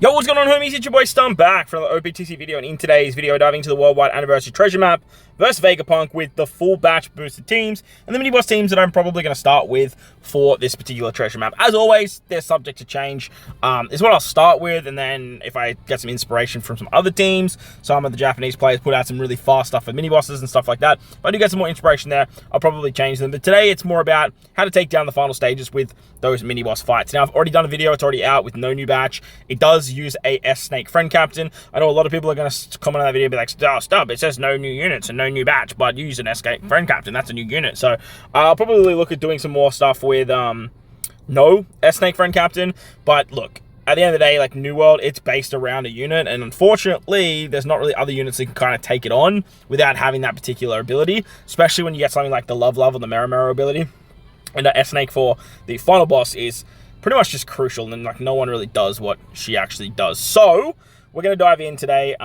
Yo, what's going on, homies? It's your boy Stun back from the OPTC video, and in today's video, diving into the Worldwide Anniversary Treasure Map versus Vegapunk with the full batch boosted teams and the mini boss teams that I'm probably going to start with for this particular treasure map. As always, they're subject to change. Is what I'll start with, and then if I get some inspiration from some other teams, some of the Japanese players put out some really fast stuff for mini bosses and stuff like that. If I do get some more inspiration there, I'll probably change them. But today, it's more about how to take down the final stages with those mini boss fights. Now, I've already done a video. It's already out with no new batch. It does use a S-Snake friend captain. I know a lot of people are going to comment on that video and be like, oh, stop, it says no new units and no new batch, but you use an S-Snake friend captain. That's a new unit. So I'll probably look at doing some more stuff with no S-Snake friend captain. But look, at the end of the day, like New World, it's based around a unit, and unfortunately, there's not really other units that can kind of take it on without having that particular ability, especially when you get something like the Love or the Merrow ability. And the S-Snake for the final boss is pretty much just crucial, and like no one really does what she actually does. So we're going to dive in today.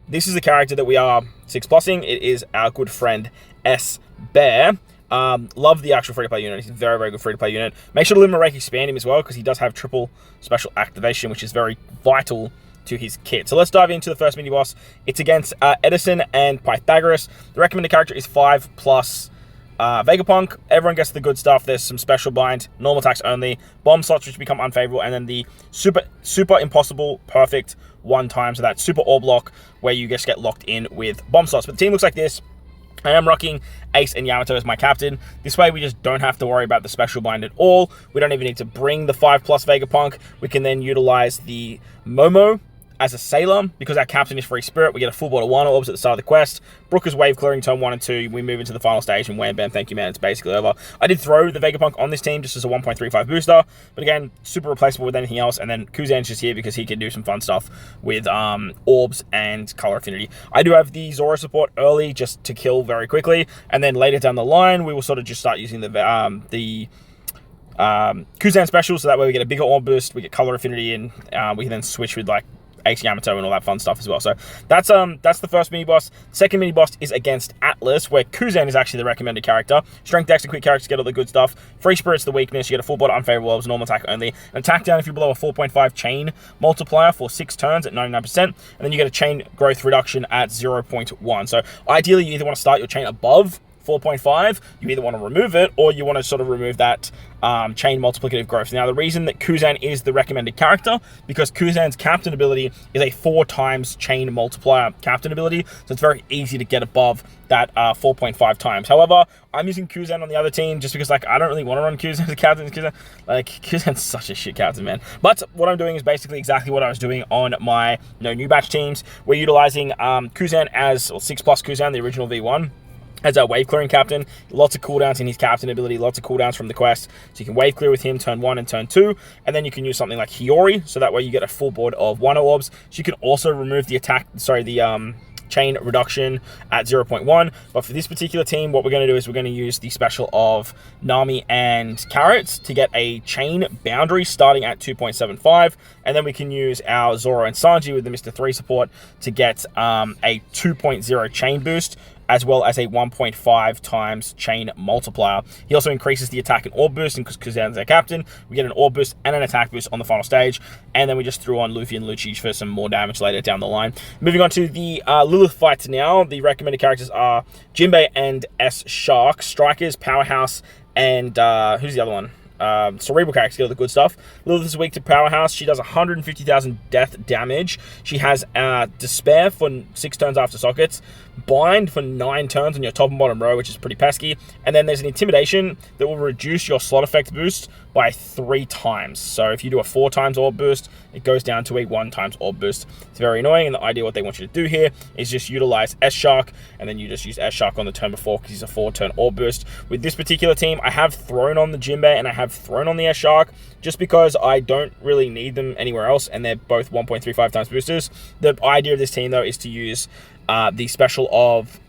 This is the character that we are 6+ing. It is our good friend S-Bear. Love the actual free-to-play unit. He's a very, very good free-to-play unit. Make sure to Limerick expand him as well, because he does have triple special activation, which is very vital to his kit. So let's dive into the first mini-boss. It's against Edison and Pythagoras. The recommended character is 5+ Vegapunk. Everyone gets the good stuff. There's some special bind, normal attacks only, bomb slots which become unfavorable, and then the super impossible perfect one time, so that super orb block where you just get locked in with bomb slots. But the team looks like this. I am rocking Ace and Yamato as my captain. This way we just don't have to worry about the special bind at all. We don't even need to bring the 5+ Vegapunk. We can then utilize the Momo as a sailor. Because our captain is free spirit, we get a full board of 1 orbs at the start of the quest. Brook is wave clearing turn 1 and 2. We move into the final stage, and wham bam, thank you man, it's basically over. I did throw the Vegapunk on this team just as a 1.35 booster, but again, super replaceable with anything else. And then Kuzan's just here because he can do some fun stuff with orbs and color affinity. I do have the Zoro support early just to kill very quickly, and then later down the line we will sort of just start using the Kuzan special, so that way we get a bigger orb boost, we get color affinity, and we can then switch with like Ace Yamato and all that fun stuff as well. So that's the first mini boss. Second mini boss is against Atlas, where Kuzan is actually the recommended character. Strength, dex, and quick characters get all the good stuff. Free spirit's the weakness. You get a full board of unfavorable orbs, normal attack only. An attack down if you below a 4.5 chain multiplier for 6 turns at 99%, and then you get a chain growth reduction at 0.1. So ideally, you either want to start your chain above 4.5, you either want to remove it, or you want to sort of remove that chain multiplicative growth. Now, the reason that Kuzan is the recommended character, because Kuzan's captain ability is a 4 times chain multiplier captain ability, so it's very easy to get above that 4.5 times. However, I'm using Kuzan on the other team just because, like, I don't really want to run Kuzan as a captain. Kuzan's such a shit captain, man. But what I'm doing is basically exactly what I was doing on my new batch teams. We're utilizing Kuzan as, or 6+ Kuzan, the original V1, as our wave clearing captain. Lots of cooldowns in his captain ability, lots of cooldowns from the quest. So you can wave clear with him turn 1 and turn 2, and then you can use something like Hiyori, so that way you get a full board of 1 orbs. So you can also remove the chain reduction at 0.1. But for this particular team, what we're going to do is we're going to use the special of Nami and Carrots to get a chain boundary starting at 2.75, and then we can use our Zoro and Sanji with the Mr. 3 support to get a 2.0 chain boost, as well as a 1.5 times chain multiplier. He also increases the attack and orb boost, and because Kuzan's our captain, we get an orb boost and an attack boost on the final stage, and then we just threw on Luffy and Lucci for some more damage later down the line. Moving on to the Lilith fights now. The recommended characters are Jinbei and S-Shark, Strikers, Powerhouse, and who's the other one? Cerebral characters get all the good stuff. Lilith is weak to Powerhouse. She does 150,000 death damage. She has Despair for 6 turns after sockets, Bind for 9 turns on your top and bottom row, which is pretty pesky, and then there's an Intimidation that will reduce your slot effect boost by 3 times. So if you do a 4 times orb boost, it goes down to a 1 times orb boost. It's very annoying, and the idea what they want you to do here is just utilize S-Shark, and then you just use S-Shark on the turn before because he's a 4-turn orb boost. With this particular team, I have thrown on the Jinbei and I have thrown on the S-Shark just because I don't really need them anywhere else, and they're both 1.35 times boosters. The idea of this team, though, is to use the special of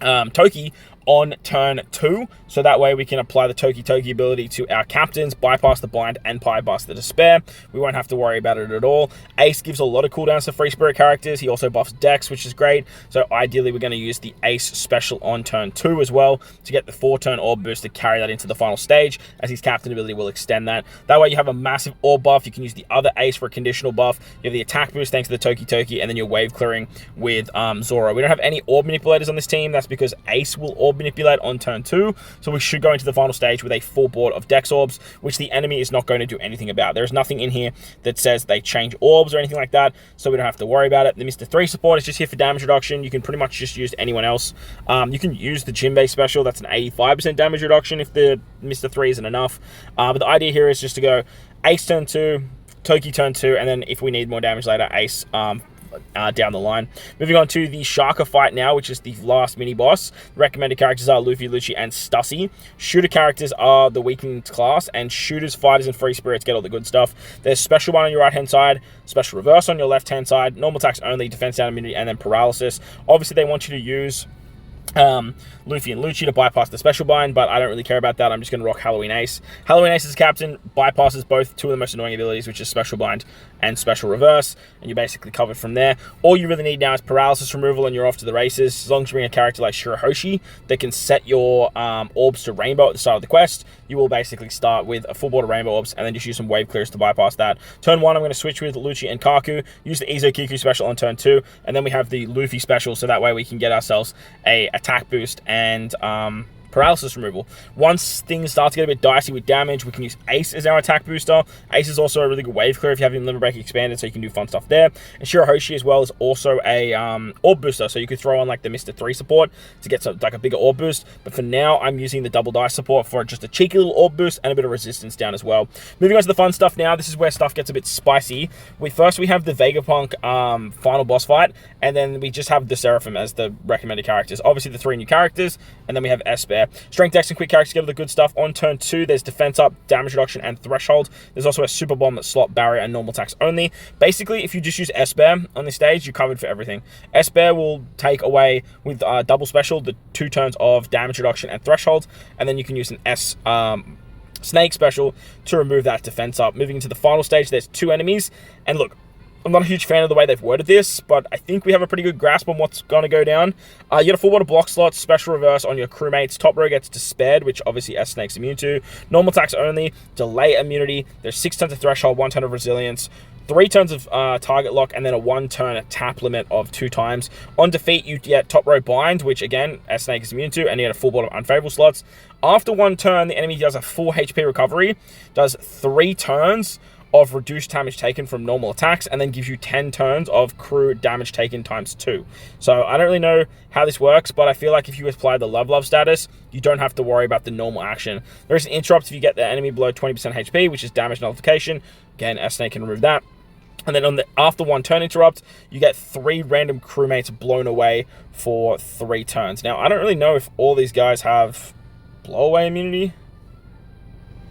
Toki on turn 2, so that way we can apply the Toki ability to our captains, bypass the blind and bypass the despair. We won't have to worry about it at all. Ace gives a lot of cooldowns to free spirit characters. He also buffs Dex, which is great. So ideally we're going to use the Ace special on turn 2 as well to get the 4-turn orb boost to carry that into the final stage, as his captain ability will extend that. That way you have a massive orb buff. You can use the other Ace for a conditional buff. You have the attack boost thanks to the Toki, and then your wave clearing with Zoro. We don't have any orb manipulators on this team. That's because Ace will orb manipulate on turn 2, so we should go into the final stage with a full board of Dex orbs, which the enemy is not going to do anything about. There's nothing in here that says they change orbs or anything like that, so we don't have to worry about it. The Mr. 3 support is just here for damage reduction. You can pretty much just use anyone else. You can use the Giampier special. That's an 85% damage reduction if the Mr. 3 isn't enough. But the idea here is just to go Ace turn 2, Toki turn 2, and then if we need more damage later, Ace down the line. Moving on to the Shaka fight now, which is the last mini boss. Recommended characters are Luffy, Lucci, and Stussy. Shooter characters are the weakened class, and shooters, fighters, and free spirits get all the good stuff. There's special one on your right hand side, special reverse on your left hand side, normal attacks only, defense down immunity, and then paralysis. Obviously they want you to use Luffy and Lucci to bypass the special bind, but I don't really care about that. I'm just going to rock Halloween Ace. Halloween Ace as captain bypasses both two of the most annoying abilities, which is special bind and special reverse, and you're basically covered from there. All you really need now is paralysis removal, and you're off to the races. As long as you bring a character like Shirahoshi that can set your orbs to rainbow at the start of the quest, you will basically start with a full board of rainbow orbs and then just use some wave clears to bypass that. Turn 1, I'm going to switch with Lucci and Kaku, use the Izo Kiku special on turn 2, and then we have the Luffy special, so that way we can get ourselves a attack boost and paralysis removal. Once things start to get a bit dicey with damage, we can use Ace as our attack booster. Ace is also a really good wave clear if you have him Limit Break expanded, so you can do fun stuff there. And Shirahoshi as well is also a orb booster, so you could throw on like the Mr. 3 support to get some, like a bigger orb boost. But for now, I'm using the double dice support for just a cheeky little orb boost and a bit of resistance down as well. Moving on to the fun stuff now, this is where stuff gets a bit spicy. First we have the Vegapunk final boss fight, and then we just have the Seraphim as the recommended characters. Obviously the 3 new characters, and then we have Esper. Strength, Dex, and quick characters get all the good stuff. On turn 2, there's defense up, damage reduction, and threshold. There's also a super bomb, slot, barrier, and normal attacks only. Basically, if you just use Esper on this stage, you're covered for everything. Esper will take away with double special the 2 turns of damage reduction and threshold, and then you can use an Snake special to remove that defense up. Moving into the final stage, there's 2 enemies, and look, I'm not a huge fan of the way they've worded this, but I think we have a pretty good grasp on what's going to go down. You get a full board of block slots, special reverse on your crewmates. Top row gets despaired, which obviously S-Snake's immune to. Normal attacks only. Delay immunity. There's 6 turns of threshold, 1 turn of resilience, 3 turns of target lock, and then a 1 turn tap limit of 2 times. On defeat, you get top row bind, which again, S-Snake is immune to, and you get a full board of unfavorable slots. After 1 turn, the enemy does a full HP recovery, does 3 turns of reduced damage taken from normal attacks, and then gives you 10 turns of crew damage taken times 2. So I don't really know how this works, but I feel like if you apply the love status, you don't have to worry about the normal action. There is an interrupt if you get the enemy below 20% HP, which is damage nullification. Again, S-Snake can remove that. And then on the after 1 turn interrupt, you get 3 random crewmates blown away for 3 turns. Now, I don't really know if all these guys have blowaway immunity.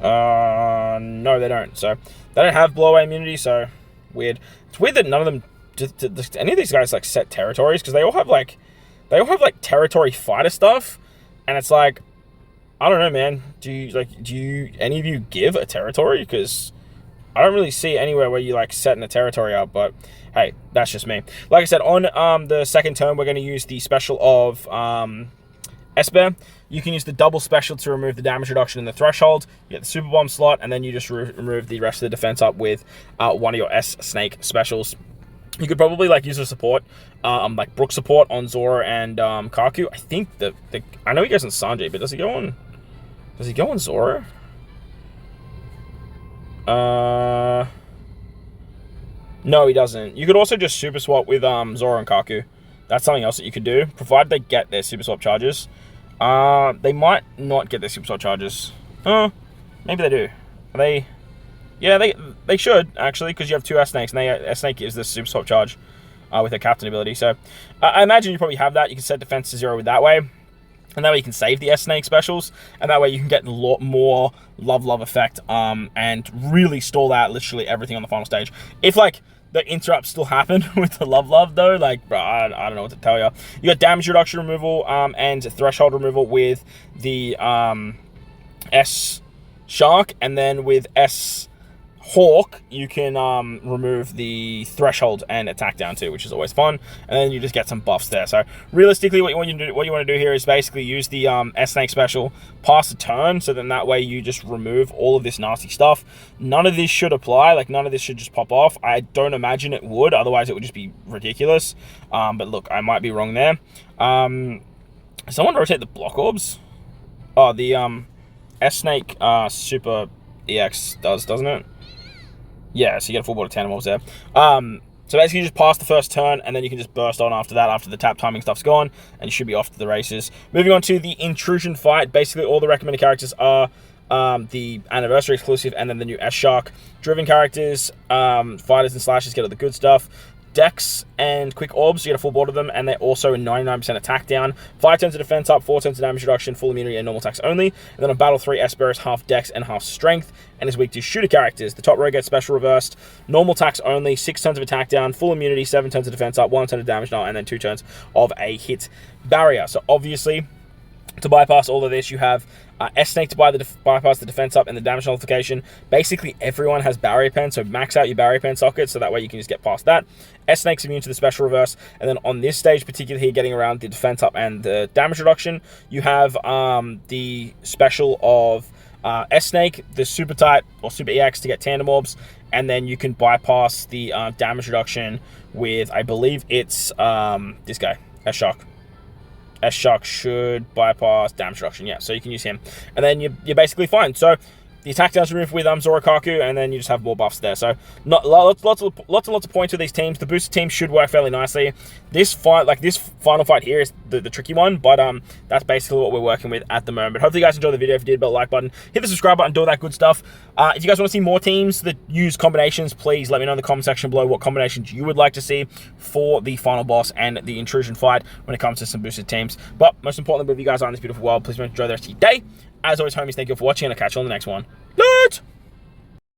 No, they don't. So they don't have blowaway immunity, so weird. It's weird that none of them, any of these guys like set territories, because they all have like territory fighter stuff, and it's like, I don't know, man. Do you any of you give a territory? Because I don't really see anywhere where you like setting a territory up, but hey, that's just me. Like I said, on the second turn, we're going to use the special of Esper. You can use the double special to remove the damage reduction in the threshold. You get the super bomb slot, and then you just remove the rest of the defense up with one of your S-Snake specials. You could probably like use a support, like Brook support on Zoro and Kaku. I think I know he goes on Sanjay, but does he go on Zoro? No, he doesn't. You could also just super swap with Zoro and Kaku. That's something else that you could do, provided they get their super swap charges. They might not get their super swap charges. Maybe they do. Are they? Yeah, they should, actually, because you have 2 S-Snakes, and S-Snake is the super swap charge with their captain ability. So I imagine you probably have that. You can set defense to 0 with that way. And that way you can save the S-Snake specials, and that way you can get a lot more love effect, and really stall out literally everything on the final stage. If, like, the interrupts still happen with the love, though, like, bro, I don't know what to tell you. You got damage reduction removal, and threshold removal with the, S-Shark, and then with S-Hawk, you can, remove the threshold and attack down too, which is always fun, and then you just get some buffs there. So, realistically, what you want to do here is basically use the, S-Snake special, pass a turn, so then that way you just remove all of this nasty stuff. None of this should apply, like, none of this should just pop off. I don't imagine it would, otherwise it would just be ridiculous. But look, I might be wrong there. Someone rotate the block orbs? Oh, the, S-Snake, Super EX doesn't it? Yeah, so you get a full board of tandem orbs there. So basically you just pass the first turn, and then you can just burst on after that, after the tap timing stuff's gone, and you should be off to the races. Moving on to the intrusion fight, basically all the recommended characters are the anniversary exclusive, and then the new S-Shark. Driven characters, fighters and slashers get all the good stuff. Dex and quick orbs, you get a full board of them, and they're also a 99% attack down. 5 turns of defense up, 4 turns of damage reduction, full immunity, and normal attacks only. And then on Battle 3, Esper is half Dex and half Strength, and is weak to shooter characters. The top row gets special reversed, normal attacks only, 6 turns of attack down, full immunity, 7 turns of defense up, 1 turn of damage null, and then 2 turns of a hit barrier. So obviously, to bypass all of this, you have S-Snake to bypass the defense up and the damage nullification. Basically, everyone has barrier pen, so max out your barrier pen socket, so that way you can just get past that. S-Snake's immune to the special reverse, and then on this stage, particularly here, getting around the defense up and the damage reduction, you have the special of S-Snake, the Super Type, or Super EX to get tandem orbs, and then you can bypass the damage reduction with, I believe it's this guy, S-Shark. S-Shark should bypass damage reduction, yeah, so you can use him. And then you're basically fine. So the attack down's removed with Zorakaku, and then you just have more buffs there. So not lots of points with these teams. The boosted team should work fairly nicely. This final fight here is the tricky one, but that's basically what we're working with at the moment. But hopefully you guys enjoyed the video. If you did, hit the like button, hit the subscribe button, do all that good stuff. If you guys want to see more teams that use combinations, please let me know in the comment section below what combinations you would like to see for the final boss and the intrusion fight when it comes to some boosted teams. But most importantly, if you guys are in this beautiful world, please enjoy the rest of your day. As always, homies, thank you for watching, and I'll catch you on the next one. Later!